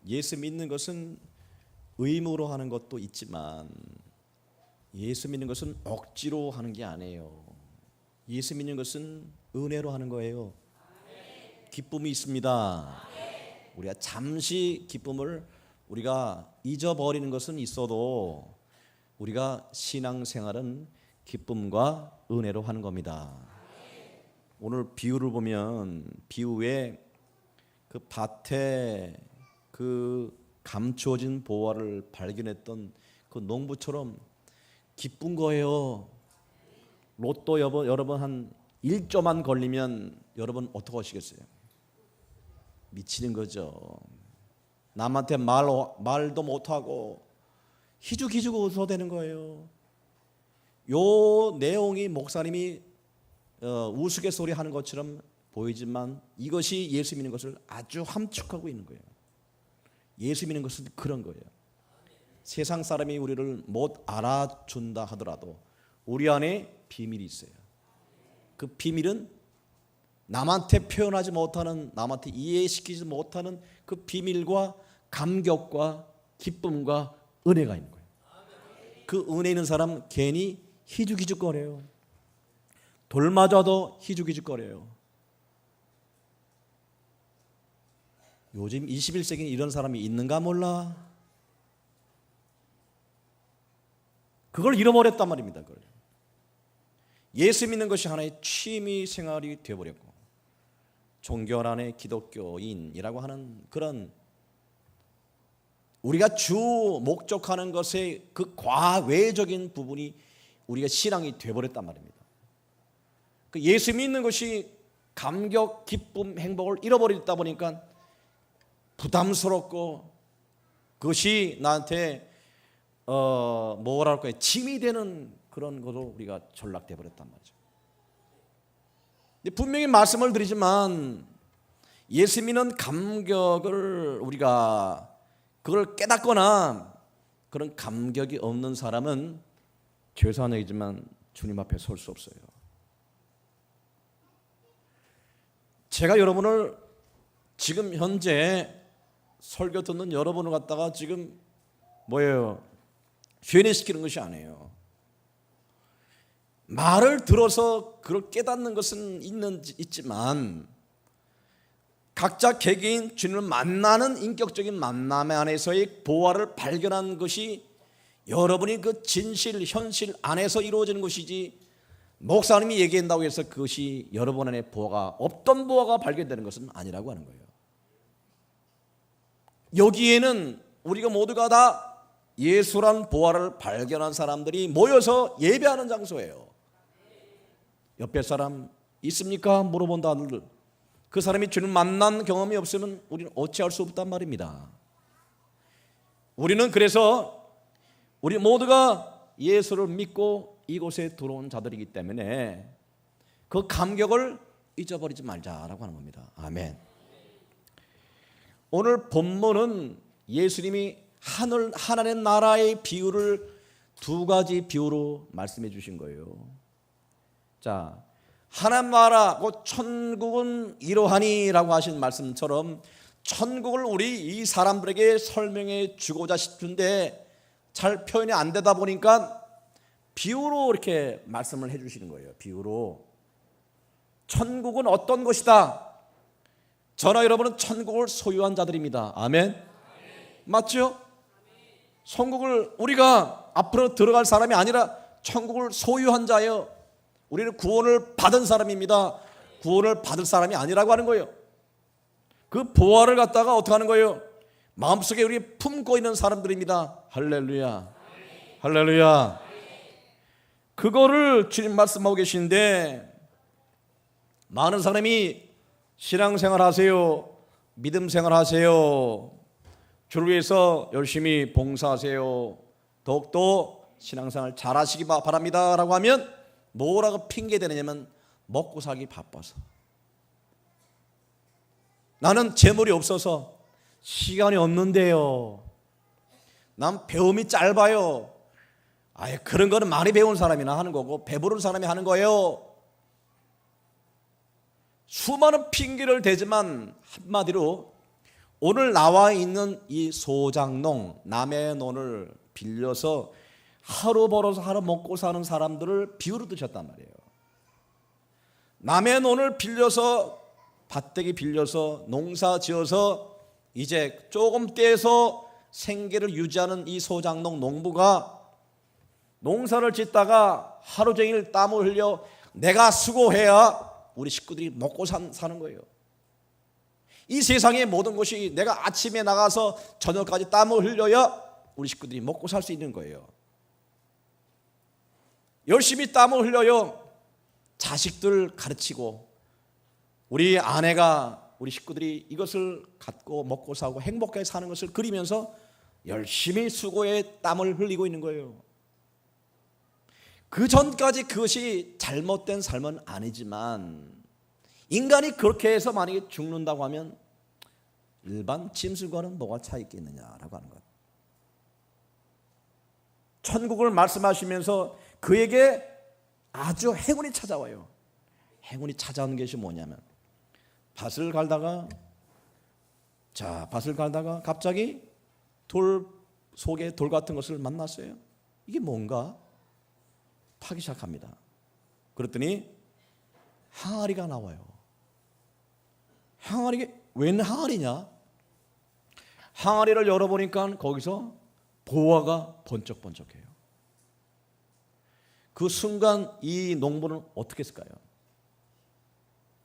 예수 믿는 것은 의무로 하는 것도 있지만 예수 믿는 것은 억지로 하는 게 아니에요. 예수 믿는 것은 은혜로 하는 거예요. 기쁨이 있습니다. 우리가 잠시 기쁨을 우리가 잊어버리는 것은 있어도 우리가 신앙생활은 기쁨과 은혜로 하는 겁니다. 오늘 비유를 보면 비유에 그 밭에 그 감추어진 보화를 발견했던 그 농부처럼 기쁜 거예요. 로또 여러분 한 1조만 걸리면 여러분 어떻게 하시겠어요? 미치는 거죠. 남한테 말도 못하고 희죽희죽 웃어대는 거예요. 요 내용이 목사님이 우스갯소리 하는 것처럼 보이지만 이것이 예수 믿는 것을 아주 함축하고 있는 거예요. 예수 믿는 것은 그런 거예요. 세상 사람이 우리를 못 알아준다 하더라도 우리 안에 비밀이 있어요. 그 비밀은 남한테 표현하지 못하는, 남한테 이해시키지 못하는 그 비밀과 감격과 기쁨과 은혜가 있는 거예요. 그 은혜 있는 사람 괜히 희죽희죽거려요. 돌 맞아도 희죽희죽거려요. 요즘 21세기는 이런 사람이 있는가 몰라. 그걸 잃어버렸단 말입니다. 그걸. 예수 믿는 것이 하나의 취미 생활이 되어버렸고 종교 안에 기독교인이라고 하는 그런 우리가 주 목적하는 것의 그 과외적인 부분이 우리가 신앙이 되어버렸단 말입니다. 그 예수 믿는 것이 감격, 기쁨, 행복을 잃어버리다 보니까 부담스럽고 그것이 나한테 뭐랄까요, 짐이 되는 그런 것으로 우리가 전락돼 버렸단 말이죠. 근데 분명히 말씀을 드리지만 예수 믿는 감격을 우리가 그걸 깨닫거나 그런 감격이 없는 사람은 죄송한 얘기지만 주님 앞에 설 수 없어요. 제가 여러분을 지금 현재 설교 듣는 여러분을 갖다가 지금 뭐예요? 회뇌시키는 것이 아니에요. 말을 들어서 그걸 깨닫는 것은 있지만 각자 개개인 주님을 만나는 인격적인 만남 안에서의 보화를 발견한 것이 여러분이 그 진실, 현실 안에서 이루어지는 것이지 목사님이 얘기한다고 해서 그것이 여러분 안에 보화가 없던 보화가 발견되는 것은 아니라고 하는 거예요. 여기에는 우리가 모두가 다 예수란 보화를 발견한 사람들이 모여서 예배하는 장소예요. 옆에 사람 있습니까? 물어본다 하들 그 사람이 주님 만난 경험이 없으면 우리는 어찌할 수 없단 말입니다. 우리는 그래서 우리 모두가 예수를 믿고 이곳에 들어온 자들이기 때문에 그 감격을 잊어버리지 말자라고 하는 겁니다. 아멘. 오늘 본문은 예수님이 하나님 나라의 비유를 두 가지 비유로 말씀해 주신 거예요. 자, 하나님 나라 곧 천국은 이러하니라고 하신 말씀처럼 천국을 우리 이 사람들에게 설명해 주고자 싶은데 잘 표현이 안 되다 보니까 비유로 이렇게 말씀을 해 주시는 거예요. 비유로. 천국은 어떤 것이다? 저나 여러분은 천국을 소유한 자들입니다. 아멘. 맞죠? 천국을 우리가 앞으로 들어갈 사람이 아니라 천국을 소유한 자예요. 우리는 구원을 받은 사람입니다. 구원을 받을 사람이 아니라고 하는 거예요. 그 보화를 갖다가 어떻게 하는 거예요? 마음속에 우리 품고 있는 사람들입니다. 할렐루야. 할렐루야. 그거를 주님 말씀하고 계신데 많은 사람이 신앙생활 하세요. 믿음 생활 하세요. 주를 위해서 열심히 봉사하세요. 더욱더 신앙생활 잘하시기 바랍니다 라고 하면 뭐라고 핑계대느냐면 먹고 살기 바빠서, 나는 재물이 없어서, 시간이 없는데요, 난 배움이 짧아요. 아예 그런 거는 많이 배운 사람이나 하는 거고 배부른 사람이 하는 거예요. 수많은 핑계를 대지만 한마디로 오늘 나와 있는 이 소장농, 남의 논을 빌려서 하루 벌어서 하루 먹고 사는 사람들을 비유로 드셨단 말이에요. 남의 논을 빌려서, 밭대기 빌려서 농사 지어서 이제 조금 떼서 생계를 유지하는 이 소장농 농부가 농사를 짓다가 하루 종일 땀을 흘려 내가 수고해야 우리 식구들이 먹고 사는 거예요. 이 세상의 모든 것이 내가 아침에 나가서 저녁까지 땀을 흘려야 우리 식구들이 먹고 살 수 있는 거예요. 열심히 땀을 흘려요. 자식들 가르치고 우리 아내가, 우리 식구들이 이것을 갖고 먹고 사고 행복하게 사는 것을 그리면서 열심히 수고에 땀을 흘리고 있는 거예요. 그 전까지 그것이 잘못된 삶은 아니지만 인간이 그렇게 해서 만약에 죽는다고 하면 일반 짐승과는 뭐가 차이 있겠느냐라고 하는 것. 천국을 말씀하시면서 그에게 아주 행운이 찾아와요. 행운이 찾아오는 것이 뭐냐면 밭을 갈다가 갑자기 돌 속에 돌 같은 것을 만났어요. 이게 뭔가 파기 시작합니다. 그랬더니 항아리가 나와요. 항아리, 웬 항아리냐? 항아리를 열어보니까 거기서 보화가 번쩍번쩍해요. 그 순간 이 농부는 어떻게 했을까요?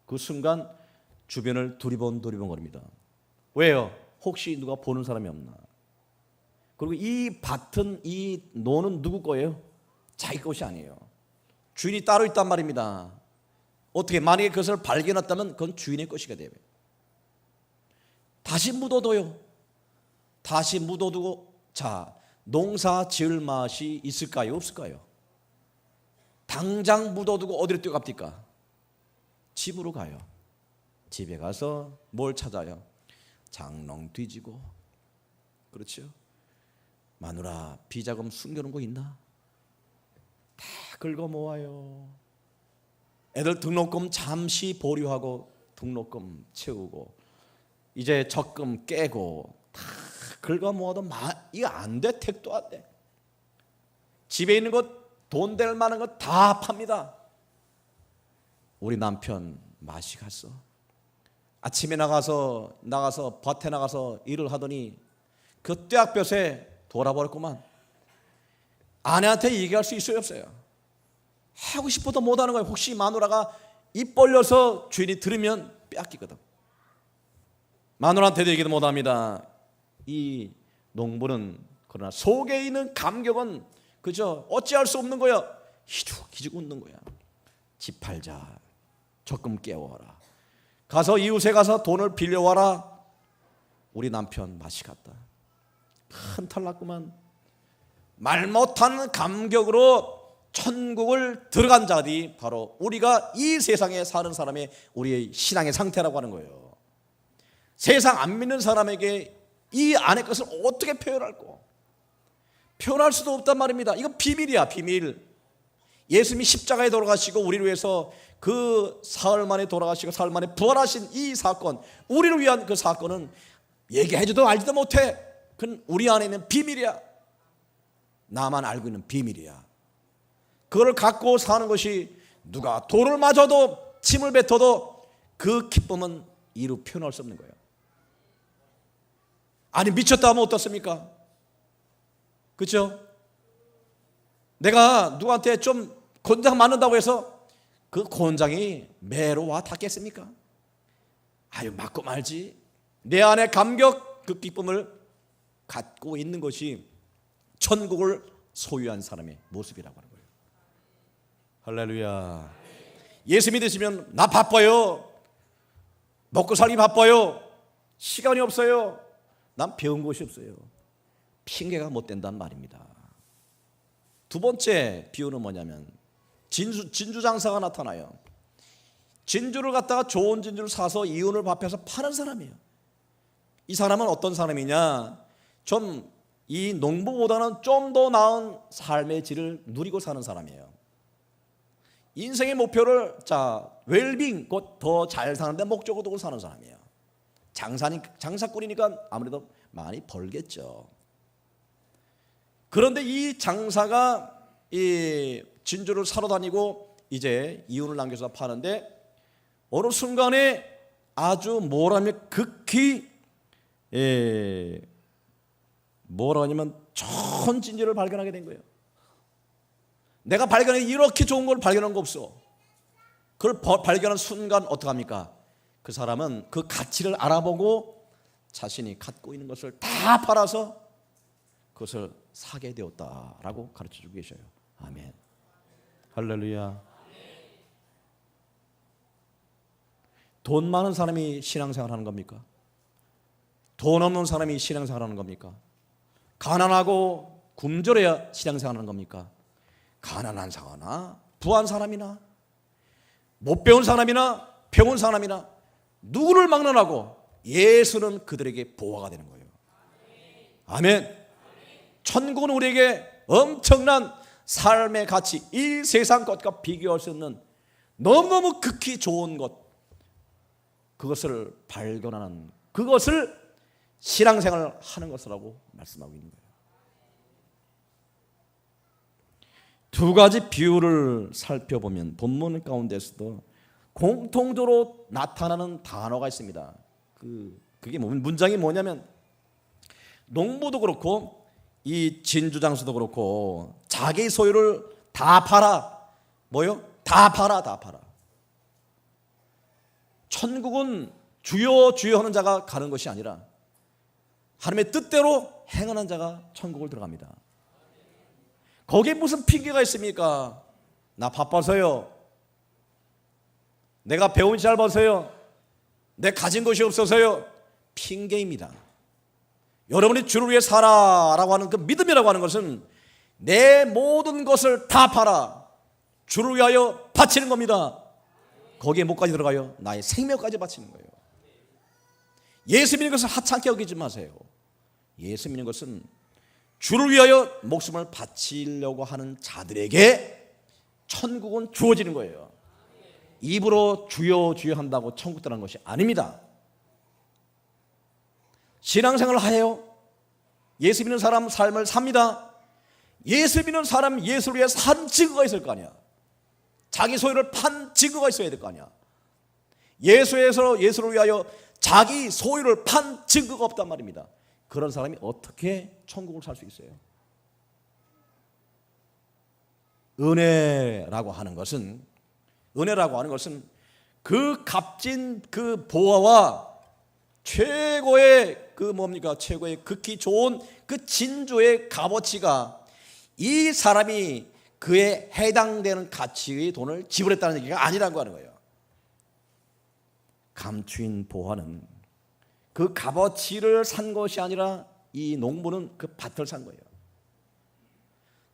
그 순간 주변을 두리번거립니다. 왜요? 혹시 누가 보는 사람이 없나? 그리고 이 밭은, 이 논은 누구 거예요? 자기 것이 아니에요. 주인이 따로 있단 말입니다. 어떻게, 만약에 그것을 발견했다면 그건 주인의 것이가 돼요. 다시 묻어둬요. 다시 묻어두고, 자, 농사 지을 맛이 있을까요? 없을까요? 당장 묻어두고 어디로 뛰어갑니까? 집으로 가요. 집에 가서 뭘 찾아요? 장롱 뒤지고, 그렇죠? 마누라, 비자금 숨겨놓은 거 있나? 다 긁어 모아요. 애들 등록금 잠시 보류하고 등록금 채우고 이제 적금 깨고 다 긁어 모아도 이거 안 돼. 택도 안 돼. 집에 있는 것, 돈 될 만한 것 다 팝니다. 우리 남편 맛이 갔어. 아침에 나가서 밭에 나가서 일을 하더니 그 떼약볕에 돌아버렸구만. 아내한테 얘기할 수 있어요, 없어요? 하고 싶어도 못하는 거예요. 혹시 마누라가 입 벌려서 주인이 들으면 뺏기거든. 마누라한테도 얘기도 못합니다. 이 농부는 그러나 속에 있는 감격은 그저 어찌할 수 없는 거야. 희죽희죽 웃는 거야. 집 팔자, 적금 깨워라, 가서 이웃에 가서 돈을 빌려와라. 우리 남편 맛이 갔다. 한탈 났구만. 말 못하는 감격으로 천국을 들어간 자들이 바로 우리가 이 세상에 사는 사람의 우리의 신앙의 상태라고 하는 거예요. 세상 안 믿는 사람에게 이 안의 것을 어떻게 표현할까? 표현할 수도 없단 말입니다. 이건 비밀이야, 비밀. 예수님이 십자가에 돌아가시고 우리를 위해서 그 사흘 만에 돌아가시고 사흘 만에 부활하신 이 사건, 우리를 위한 그 사건은 얘기해줘도 알지도 못해. 그건 우리 안에 있는 비밀이야. 나만 알고 있는 비밀이야. 그걸 갖고 사는 것이 누가 돌을 맞아도 침을 뱉어도 그 기쁨은 이루 표현할 수 없는 거예요. 아니 미쳤다 하면 어떻습니까? 그렇죠? 내가 누구한테 좀 곤장 맞는다고 해서 그 곤장이 매로 와 닿겠습니까? 아유, 맞고 말지. 내 안에 감격, 그 기쁨을 갖고 있는 것이 천국을 소유한 사람의 모습이라고 하는 거예요. 할렐루야. 예수 믿으시면 나 바빠요, 먹고 살기 바빠요, 시간이 없어요, 난 배운 것이 없어요, 핑계가 못 된단 말입니다. 두 번째 비유는 뭐냐면 진주 장사가 나타나요. 진주를 갖다가 좋은 진주를 사서 이웃을 밥해서 파는 사람이에요. 이 사람은 어떤 사람이냐? 좀 이 농부보다는 좀 더 나은 삶의 질을 누리고 사는 사람이에요. 인생의 목표를 웰빙, 곧 더 잘 사는데 목적으로 두고 사는 사람이에요. 장사꾼이니까 아무래도 많이 벌겠죠. 그런데 이 장사가 이 진주를 사러 다니고 이제 이윤을 남겨서 파는데 어느 순간에 아주 뭐라면 극히 뭐라 하냐면 좋은 진주를 발견하게 된 거예요. 내가 발견해 이렇게 좋은 걸 발견한 거 없어. 그걸 발견한 순간 어떡합니까? 그 사람은 그 가치를 알아보고 자신이 갖고 있는 것을 다 팔아서 그것을 사게 되었다라고 가르쳐주고 계셔요. 아멘. 할렐루야. 돈 많은 사람이 신앙생활 하는 겁니까? 돈 없는 사람이 신앙생활 하는 겁니까? 가난하고 굶주려야 신앙생활 하는 겁니까? 가난한 사람이나 부한 사람이나 못 배운 사람이나 배운 사람이나 누구를 막론하고 예수는 그들에게 보화가 되는 거예요. 아멘. 천국은 우리에게 엄청난 삶의 가치, 이 세상 것과 비교할 수 없는 너무너무 극히 좋은 것, 그것을 발견하는, 그것을 신앙생활을 하는 것이라고 말씀하고 있는 거예요. 두 가지 비유를 살펴보면 본문 가운데서도 공통적으로 나타나는 단어가 있습니다. 그게 문장이 뭐냐면, 농부도 그렇고 이 진주장수도 그렇고 자기 소유를 다 팔아. 뭐요? 다 팔아. 천국은 주여 주여 하는 자가 가는 것이 아니라 하나님의 뜻대로 행하는 자가 천국을 들어갑니다. 거기에 무슨 핑계가 있습니까? 나 바빠서요. 내가 배운 지 잘 봐서요. 내 가진 것이 없어서요. 핑계입니다. 여러분이 주를 위해 살아라고 하는 그 믿음이라고 하는 것은 내 모든 것을 다 팔아 주를 위하여 바치는 겁니다. 거기에 뭐까지 들어가요? 나의 생명까지 바치는 거예요. 예수 믿는 것을 하찮게 여기지 마세요. 예수 믿는 것은 주를 위하여 목숨을 바치려고 하는 자들에게 천국은 주어지는 거예요. 입으로 주여 주여 한다고 천국 들어가는 것이 아닙니다. 신앙생활을 하여요. 예수 믿는 사람 삶을 삽니다. 예수 믿는 사람 예수를 위해 산 증거가 있을 거 아니야. 자기 소유를 판 증거가 있어야 될 거 아니야. 예수를 위하여 자기 소유를 판 증거가 없단 말입니다. 그런 사람이 어떻게 천국을 살 수 있어요? 은혜라고 하는 것은 그 값진 그 보화와 최고의 최고의 극히 좋은 그 진주의 값어치가 이 사람이 그에 해당되는 가치의 돈을 지불했다는 얘기가 아니라고 하는 거예요. 감추인 보화는 그 값어치를 산 것이 아니라 이 농부는 그 밭을 산 거예요.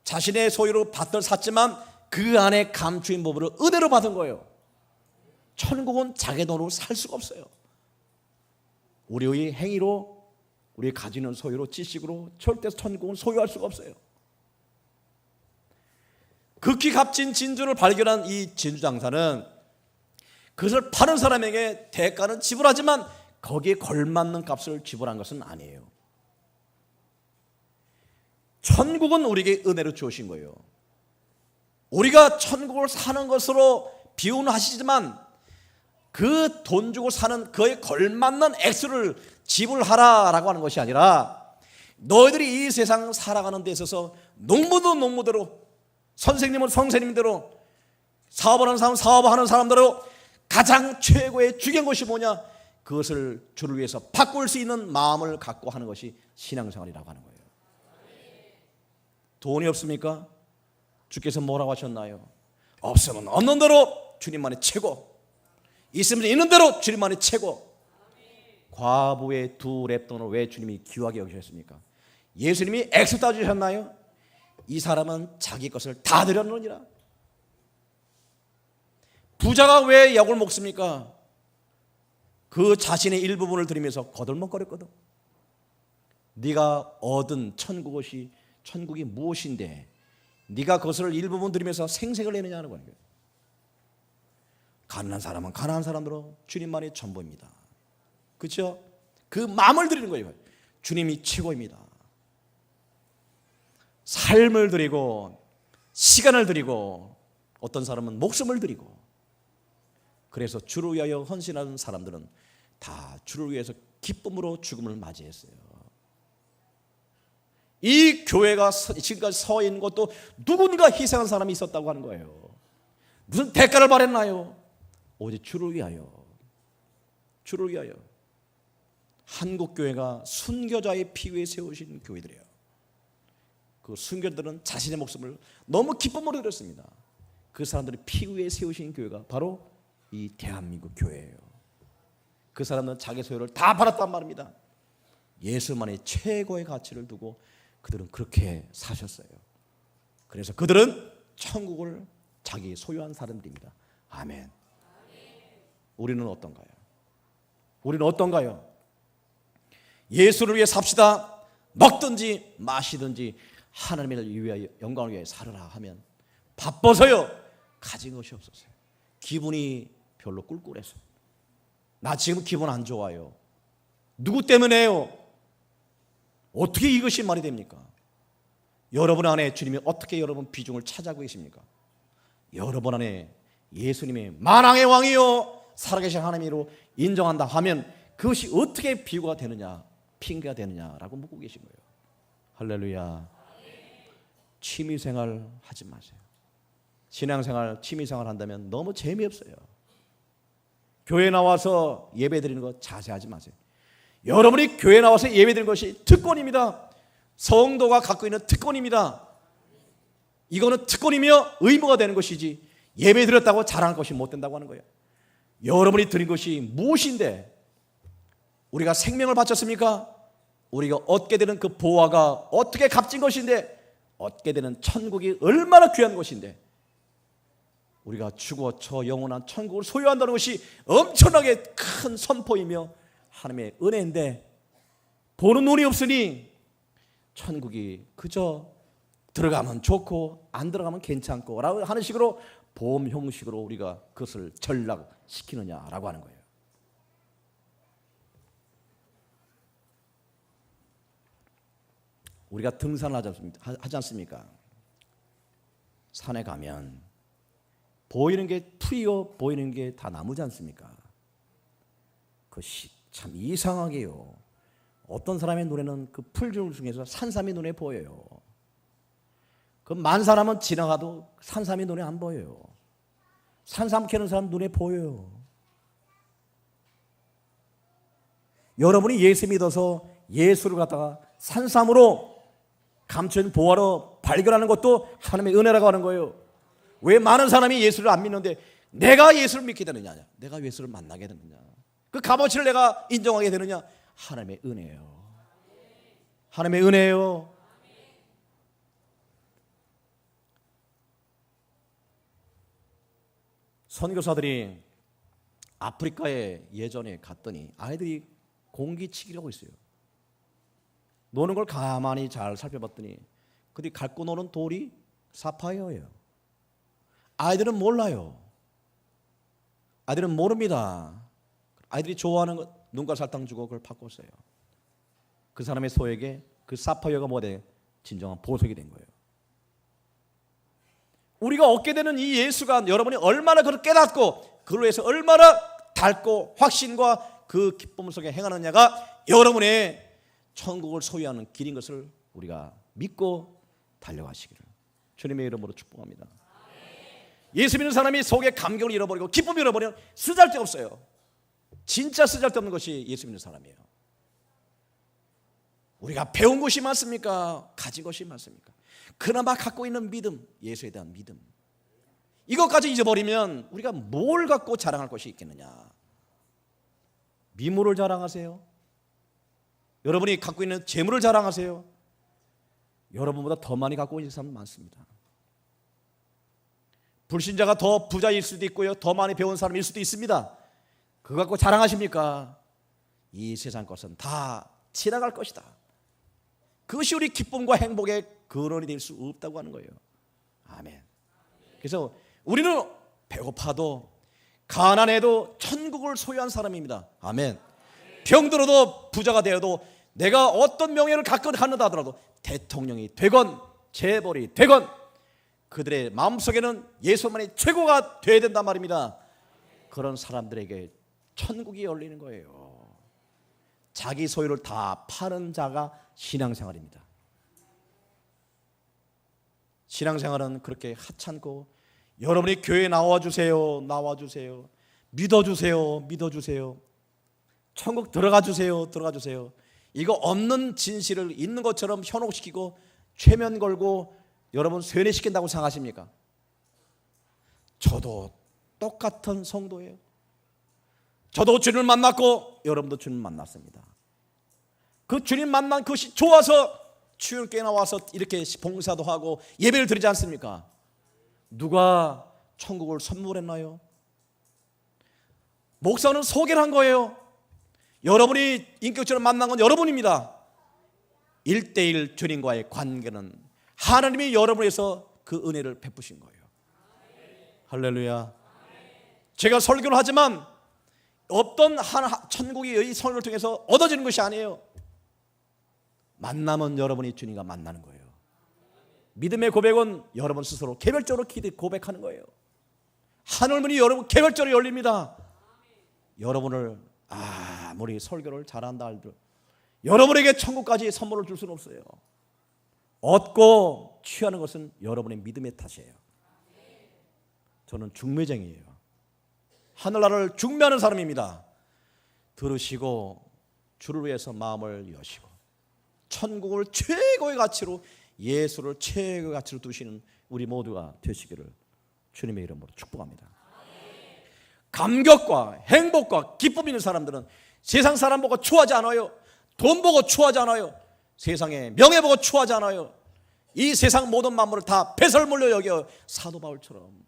자신의 소유로 밭을 샀지만 그 안에 감추인 부분을 은혜로 받은 거예요. 천국은 자기 돈으로 살 수가 없어요. 우리의 행위로, 우리의 가지는 소유로, 지식으로 절대 천국은 소유할 수가 없어요. 극히 값진 진주를 발견한 이 진주장사는 그것을 파는 사람에게 대가는 지불하지만 거기에 걸맞는 값을 지불한 것은 아니에요. 천국은 우리에게 은혜로 주신 거예요. 우리가 천국을 사는 것으로 비유는 하시지만 그 돈 주고 사는 그에 걸맞는 액수를 지불하라라고 하는 것이 아니라 너희들이 이 세상 살아가는 데 있어서 농부는 농부대로, 선생님은 선생님대로, 사업하는 사람은 사업하는 사람대로 가장 최고의 중요한 것이 뭐냐? 그것을 주를 위해서 바꿀 수 있는 마음을 갖고 하는 것이 신앙생활이라고 하는 거예요. 돈이 없습니까? 주께서 뭐라고 하셨나요? 없으면 없는 대로 주님만이 최고, 있으면 있는 대로 주님만이 최고. 과부의 두 렙돈을 왜 주님이 귀하게 여기셨습니까? 예수님이 액수 따주셨나요? 이 사람은 자기 것을 다 드렸느니라. 부자가 왜 약을 먹습니까? 그 자신의 일부분을 드리면서 거들먹거렸거든. 네가 얻은 천국이 무엇인데 네가 그것을 일부분 드리면서 생색을 내느냐는 거예요. 가난한 사람은 가난한 사람대로 주님만이 전부입니다. 그렇죠? 그 마음을 드리는 거예요. 주님이 최고입니다. 삶을 드리고 시간을 드리고 어떤 사람은 목숨을 드리고, 그래서 주를 위하여 헌신하는 사람들은 다 주를 위해서 기쁨으로 죽음을 맞이했어요. 이 교회가 지금까지 서 있는 것도 누군가 희생한 사람이 있었다고 하는 거예요. 무슨 대가를 바랬나요? 오직 주를 위하여, 주를 위하여. 한국교회가 순교자의 피 위에 세우신 교회들이에요. 그 순교자들은 자신의 목숨을 너무 기쁨으로 드렸습니다. 그 사람들이 피 위에 세우신 교회가 바로 이 대한민국 교회예요. 그 사람들은 자기 소유를 다 팔았단 말입니다. 예수만의 최고의 가치를 두고 그들은 그렇게 사셨어요. 그래서 그들은 천국을 자기 소유한 사람들입니다. 아멘. 우리는 어떤가요? 우리는 어떤가요? 예수를 위해 삽시다. 먹든지 마시든지 하나님을 위하여, 영광을 위하여 살으라 하면 바빠서요 가진 것이 없었어요. 기분이 별로 꿀꿀해서, 나 지금 기분 안 좋아요. 누구 때문에요? 어떻게 이것이 말이 됩니까? 여러분 안에 주님이 어떻게 여러분 비중을 차지하고 계십니까? 여러분 안에 예수님이 만왕의 왕이요 살아계신 하나님으로 인정한다 하면 그것이 어떻게 비유가 되느냐, 핑계가 되느냐라고 묻고 계신 거예요. 할렐루야. 취미생활 하지 마세요. 신앙생활, 취미생활 한다면 너무 재미없어요. 교회 나와서 예배드리는 거 자세하지 마세요. 여러분이 교회 나와서 예배드리는 것이 특권입니다. 성도가 갖고 있는 특권입니다. 이거는 특권이며 의무가 되는 것이지 예배드렸다고 자랑할 것이 못 된다고 하는 거예요. 여러분이 드린 것이 무엇인데, 우리가 생명을 바쳤습니까? 우리가 얻게 되는 그 보화가 어떻게 값진 것인데, 얻게 되는 천국이 얼마나 귀한 것인데, 우리가 죽어 저 영원한 천국을 소유한다는 것이 엄청나게 큰 선포이며 하나님의 은혜인데, 보는 눈이 없으니 천국이 그저 들어가면 좋고 안 들어가면 괜찮고 라고 하는 식으로 보험 형식으로 우리가 그것을 전락시키느냐라고 하는 거예요. 우리가 등산을 하지 않습니까? 산에 가면 보이는 게 풀이요, 보이는 게 다 나무지 않습니까? 그것이 참 이상하게요, 어떤 사람의 눈에는 그 풀들 중에서 산삼이 눈에 보여요. 그 만 사람은 지나가도 산삼이 눈에 안 보여요. 산삼 캐는 사람 눈에 보여요. 여러분이 예수 믿어서 예수를 갖다가 산삼으로 감춘 보화로 발견하는 것도 하나님의 은혜라고 하는 거예요. 왜 많은 사람이 예수를 안 믿는데 내가 예수를 믿게 되느냐, 내가 예수를 만나게 되느냐, 그 값어치를 내가 인정하게 되느냐? 하나님의 은혜예요. 하나님의 은혜예요. 선교사들이 아프리카에 예전에 갔더니 아이들이 공기치기를 하고 있어요. 노는 걸 가만히 잘 살펴봤더니 그들이 갖고 노는 돌이 사파이어예요. 아이들은 몰라요. 아이들은 모릅니다. 아이들이 좋아하는 것, 눈과 설탕 주고 그걸 바꿨어요. 그 사람의 소에게 그 사파이어가 뭐가 돼? 진정한 보석이 된 거예요. 우리가 얻게 되는 이 예수가 여러분이 얼마나 그걸 깨닫고 그로 해서 얼마나 닳고 확신과 그 기쁨 속에 행하느냐가 여러분의 천국을 소유하는 길인 것을 우리가 믿고 달려가시기를 주님의 이름으로 축복합니다. 예수 믿는 사람이 속에 감격을 잃어버리고 기쁨을 잃어버리면 쓰잘데 없어요. 진짜 쓰잘데없는 것이 예수 믿는 사람이에요. 우리가 배운 것이 많습니까? 가진 것이 많습니까? 그나마 갖고 있는 믿음, 예수에 대한 믿음, 이것까지 잊어버리면 우리가 뭘 갖고 자랑할 것이 있겠느냐? 미모를 자랑하세요? 여러분이 갖고 있는 재물을 자랑하세요? 여러분보다 더 많이 갖고 있는 사람 많습니다. 불신자가 더 부자일 수도 있고요, 더 많이 배운 사람일 수도 있습니다. 그거 갖고 자랑하십니까? 이 세상 것은 다 지나갈 것이다. 그것이 우리 기쁨과 행복의 근원이 될 수 없다고 하는 거예요. 아멘. 그래서 우리는 배고파도 가난해도 천국을 소유한 사람입니다. 아멘. 병들어도 부자가 되어도 내가 어떤 명예를 갖고 하는다 하더라도 대통령이 되건 재벌이 되건 그들의 마음속에는 예수만이 최고가 되어야 된단 말입니다. 그런 사람들에게 천국이 열리는 거예요. 자기 소유를 다 파는 자가 신앙생활입니다. 신앙생활은 그렇게 하찮고 여러분이 교회에 나와주세요, 나와주세요, 믿어주세요, 믿어주세요, 천국 들어가주세요, 들어가주세요, 이거 없는 진실을 있는 것처럼 현혹시키고 최면 걸고 여러분 세뇌시킨다고 생각하십니까? 저도 똑같은 성도예요. 저도 주님을 만났고 여러분도 주님을 만났습니다. 그 주님 만난 것이 좋아서 주님께 나와서 이렇게 봉사도 하고 예배를 드리지 않습니까? 누가 천국을 선물했나요? 목사는 소개를 한 거예요. 여러분이 인격적으로 만난 건 여러분입니다. 1대1 주님과의 관계는 하나님이 여러분에서 그 은혜를 베푸신 거예요. 할렐루야. 제가 설교를 하지만 어떤 천국이 이 설교를 통해서 얻어지는 것이 아니에요. 만나면 여러분이 주님과 만나는 거예요. 믿음의 고백은 여러분 스스로 개별적으로 고백하는 거예요. 하늘문이 여러분 개별적으로 열립니다. 여러분을 아무리 설교를 잘한다 할도 여러분에게 천국까지 선물을 줄 수는 없어요. 얻고 취하는 것은 여러분의 믿음의 탓이에요. 저는 중매쟁이에요. 하늘나라를 중매하는 사람입니다. 들으시고 주를 위해서 마음을 여시고 천국을 최고의 가치로, 예수를 최고의 가치로 두시는 우리 모두가 되시기를 주님의 이름으로 축복합니다. 감격과 행복과 기쁨 있는 사람들은 세상 사람 보고 추하지 않아요. 돈 보고 추하지 않아요. 세상에 명예 보고 추하지 않아요. 이 세상 모든 만물을 다 배설물로 여겨 사도 바울처럼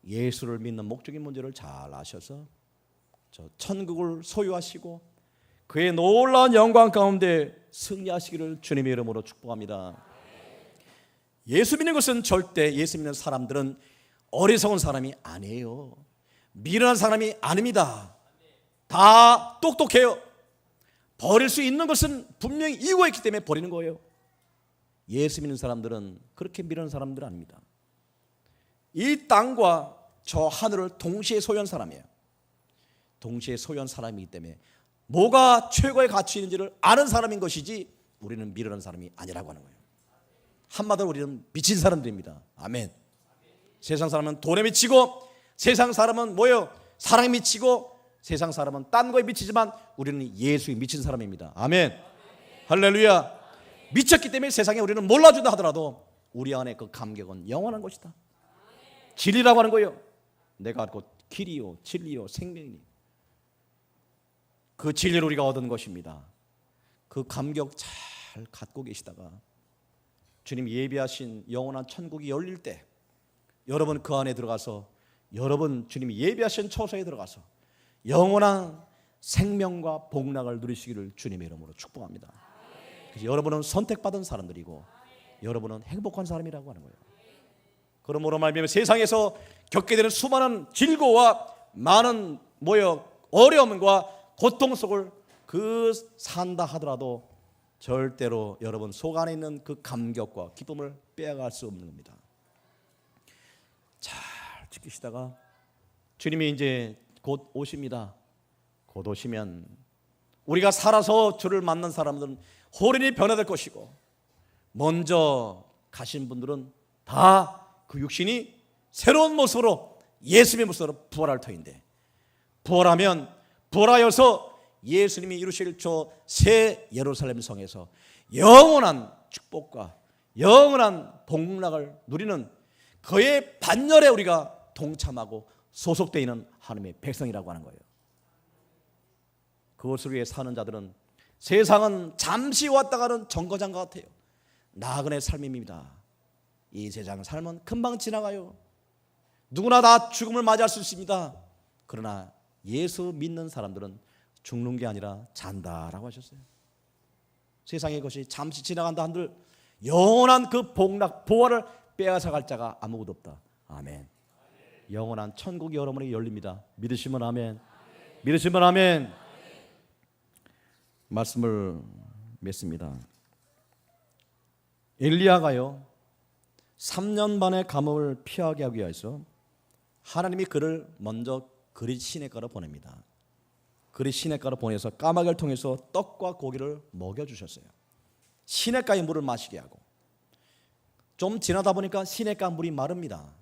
예수를 믿는 목적인 문제를 잘 아셔서 저 천국을 소유하시고 그의 놀라운 영광 가운데 승리하시기를 주님의 이름으로 축복합니다. 예수 믿는 것은 절대, 예수 믿는 사람들은 어리석은 사람이 아니에요. 미련한 사람이 아닙니다. 다 똑똑해요. 버릴 수 있는 것은 분명히 이유가 있기 때문에 버리는 거예요. 예수 믿는 사람들은 그렇게 미련한 사람들은 아닙니다. 이 땅과 저 하늘을 동시에 소유한 사람이에요. 동시에 소유한 사람이기 때문에 뭐가 최고의 가치 있는지를 아는 사람인 것이지 우리는 미련한 사람이 아니라고 하는 거예요. 한마디로 우리는 미친 사람들입니다. 아멘. 세상 사람은 돈에 미치고, 세상 사람은 뭐예요? 사랑에 미치고, 세상 사람은 딴 거에 미치지만 우리는 예수에 미친 사람입니다. 아멘. 할렐루야. 미쳤기 때문에 세상에 우리는 몰라준다 하더라도 우리 안에 그 감격은 영원한 것이다. 진리라고 하는 거예요. 내가 곧 길이요 진리요 생명이니, 그 진리를 우리가 얻은 것입니다. 그 감격 잘 갖고 계시다가 주님 예비하신 영원한 천국이 열릴 때 여러분 그 안에 들어가서, 여러분 주님이 예비하신 처소에 들어가서 영원한 생명과 복락을 누리시기를 주님의 이름으로 축복합니다. 그래서 여러분은 선택받은 사람들이고 여러분은 행복한 사람이라고 하는 거예요. 그러므로 말미암아 세상에서 겪게 되는 수많은 질고와 많은 어려움과 고통 속을 산다 하더라도 절대로 여러분 속 안에 있는 그 감격과 기쁨을 빼앗을 수 없는 겁니다. 잘 지키시다가 주님이 이제 곧 오십니다. 곧 오시면 우리가 살아서 주를 만난 사람들은 호련히 변화될 것이고, 먼저 가신 분들은 다 그 육신이 새로운 모습으로, 예수님의 모습으로 부활할 터인데, 부활하면 부활하여서 예수님이 이루실 저 새 예루살렘 성에서 영원한 축복과 영원한 복락을 누리는 그의 반열에 우리가 동참하고 소속되어 있는 하나님의 백성이라고 하는 거예요. 그것을 위해 사는 자들은 세상은 잠시 왔다 가는 정거장 같아요. 나그네 삶입니다. 이 세상 삶은 금방 지나가요. 누구나 다 죽음을 맞이할 수 있습니다. 그러나 예수 믿는 사람들은 죽는 게 아니라 잔다라고 하셨어요. 세상의 것이 잠시 지나간다 한들 영원한 그 복락, 보화를 빼앗아 갈 자가 아무것도 없다. 아멘. 영원한 천국이 여러분에게 열립니다. 믿으시면 아멘. 믿으시면 아멘. 말씀을 맺습니다. 엘리야가요 3년 반의 감옥을 피하게 하기 위해서 하나님이 그를 먼저 그릿 시냇가로 보냅니다. 그릿 시냇가로 보내서 까마귀를 통해서 떡과 고기를 먹여주셨어요. 시냇가의 물을 마시게 하고, 좀 지나다 보니까 시냇가 물이 마릅니다.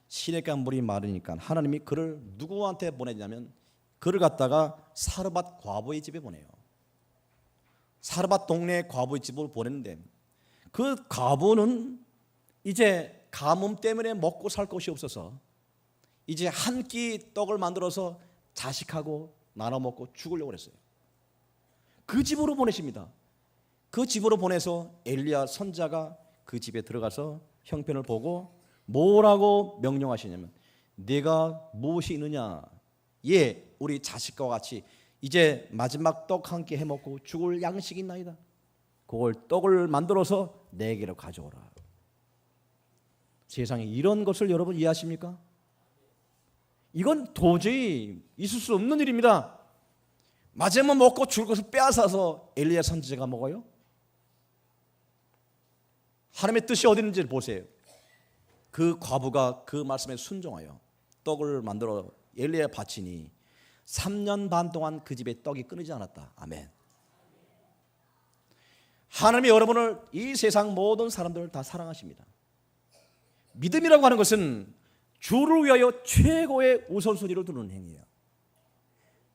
시냇가 물이 마르니까 하나님이 그를 누구한테 보내냐면 그를 갖다가 사르밧 과부의 집에 보내요. 사르밧 동네 과부의 집으로 보냈는데 그 과부는 이제 가뭄 때문에 먹고 살 것이 없어서 이제 한 끼 떡을 만들어서 자식하고 나눠 먹고 죽으려고 했어요. 그 집으로 보내십니다. 그 집으로 보내서 엘리야 선지자가 그 집에 들어가서 형편을 보고 뭐라고 명령하시냐면, 네가 무엇이 있느냐? 예, 우리 자식과 같이 이제 마지막 떡 한 끼 해먹고 죽을 양식이 있나이다. 그걸 떡을 만들어서 내게로 가져오라. 세상에 이런 것을 여러분 이해하십니까? 이건 도저히 있을 수 없는 일입니다. 마지막 먹고 죽을 것을 빼앗아서 엘리야 선지자가 먹어요? 하나님의 뜻이 어디 있는지 보세요. 그 과부가 그 말씀에 순종하여 떡을 만들어 엘리야에 바치니 3년 반 동안 그 집에 떡이 끊이지 않았다. 아멘. 하나님이 여러분을, 이 세상 모든 사람들을 다 사랑하십니다. 믿음이라고 하는 것은 주를 위하여 최고의 우선순위로 두는 행위예요.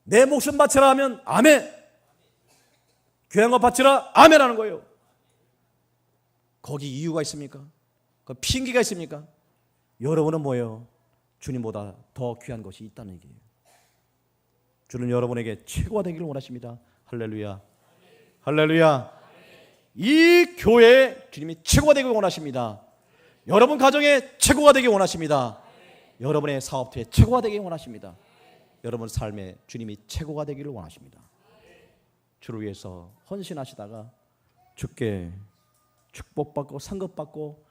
내 목숨 바치라 하면 아멘, 귀한 것 바치라 아멘 하는 거예요. 거기 이유가 있습니까? 그 핑계가 있습니까? 여러분은 뭐예요? 주님보다 더 귀한 것이 있다는 얘기예요. 주는 여러분에게 최고가 되기를 원하십니다. 할렐루야, 할렐루야. 이 교회에 주님이 최고가 되기를 원하십니다. 여러분 가정에 최고가 되기를 원하십니다. 여러분의 사업터에 최고가 되기를 원하십니다. 여러분 삶에 주님이 최고가 되기를 원하십니다. 주를 위해서 헌신하시다가 주께 축복받고 상급받고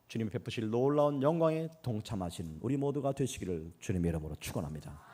주님이 베푸실 놀라운 영광에 동참하신 우리 모두가 되시기를 주님의 이름으로 축원합니다.